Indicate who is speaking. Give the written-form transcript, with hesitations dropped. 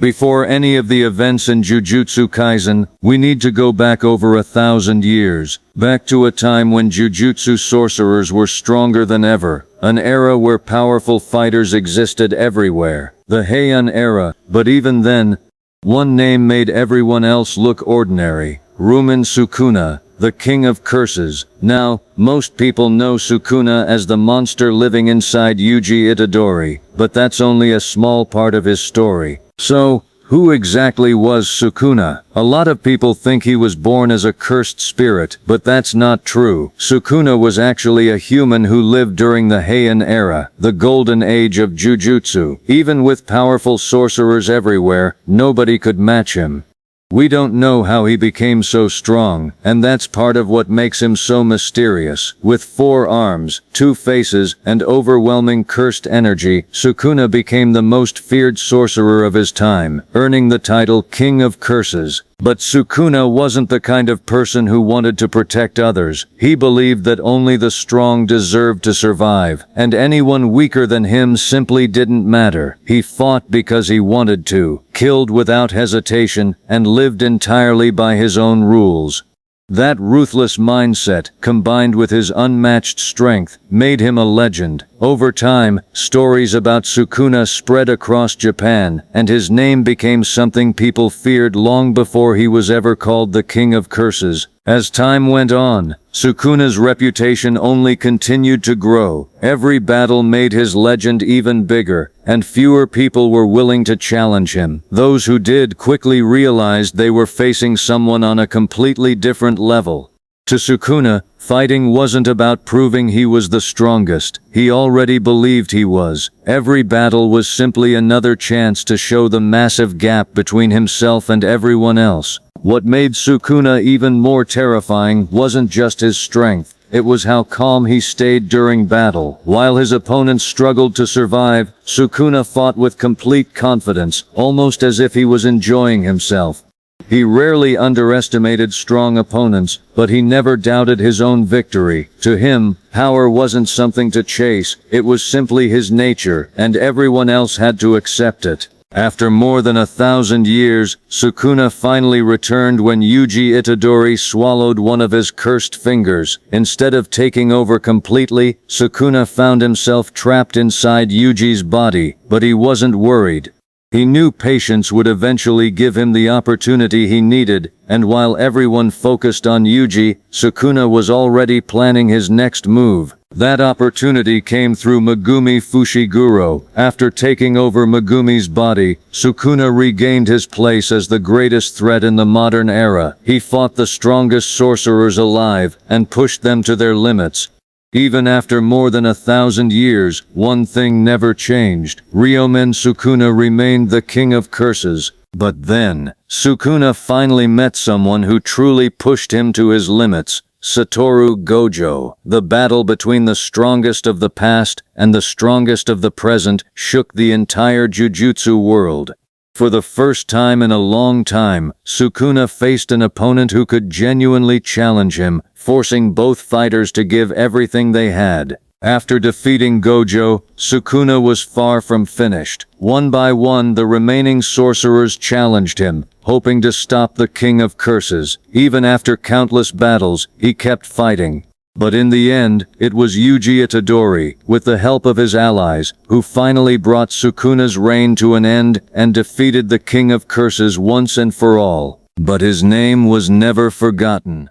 Speaker 1: Before any of the events in Jujutsu Kaisen, we need to go back over 1,000 years, back to a time when Jujutsu sorcerers were stronger than ever, an era where powerful fighters existed everywhere, the Heian era. But even then, one name made everyone else look ordinary: Rumen Sukuna, the king of curses. Now, most people know Sukuna as the monster living inside Yuji Itadori, but that's only a small part of his story. So, who exactly was Sukuna? A lot of people think he was born as a cursed spirit, but that's not true. Sukuna was actually a human who lived during the Heian era, the golden age of Jujutsu. Even with powerful sorcerers everywhere, nobody could match him. We don't know how he became so strong, and that's part of what makes him so mysterious. With 4 arms, 2 faces, and overwhelming cursed energy, Sukuna became the most feared sorcerer of his time, earning the title King of Curses. But Sukuna wasn't the kind of person who wanted to protect others. He believed that only the strong deserved to survive, and anyone weaker than him simply didn't matter. He fought because he wanted to, killed without hesitation, and lived entirely by his own rules. That ruthless mindset, combined with his unmatched strength, made him a legend. Over time, stories about Sukuna spread across Japan, and his name became something people feared long before he was ever called the King of Curses. As time went on, Sukuna's reputation only continued to grow. Every battle made his legend even bigger, and fewer people were willing to challenge him. Those who did quickly realized they were facing someone on a completely different level. To Sukuna, fighting wasn't about proving he was the strongest. He already believed he was. Every battle was simply another chance to show the massive gap between himself and everyone else. What made Sukuna even more terrifying wasn't just his strength. It was how calm he stayed during battle. While his opponents struggled to survive, Sukuna fought with complete confidence, almost as if he was enjoying himself. He rarely underestimated strong opponents, but he never doubted his own victory. To him, power wasn't something to chase, it was simply his nature, and everyone else had to accept it. After more than 1,000 years, Sukuna finally returned when Yuji Itadori swallowed one of his cursed fingers. Instead of taking over completely, Sukuna found himself trapped inside Yuji's body, but he wasn't worried. He knew patience would eventually give him the opportunity he needed, and while everyone focused on Yuji, Sukuna was already planning his next move. That opportunity came through Megumi Fushiguro. After taking over Megumi's body, Sukuna regained his place as the greatest threat in the modern era. He fought the strongest sorcerers alive, and pushed them to their limits. Even after more than 1,000 years, one thing never changed. Ryomen Sukuna remained the king of curses. But then, Sukuna finally met someone who truly pushed him to his limits. Satoru Gojo. The battle between the strongest of the past and the strongest of the present shook the entire Jujutsu world. For the first time in a long time, Sukuna faced an opponent who could genuinely challenge him, forcing both fighters to give everything they had. After defeating Gojo, Sukuna was far from finished. One by one, the remaining sorcerers challenged him, hoping to stop the King of Curses. Even after countless battles, he kept fighting. But in the end, it was Yuji Itadori, with the help of his allies, who finally brought Sukuna's reign to an end and defeated the King of Curses once and for all. But his name was never forgotten.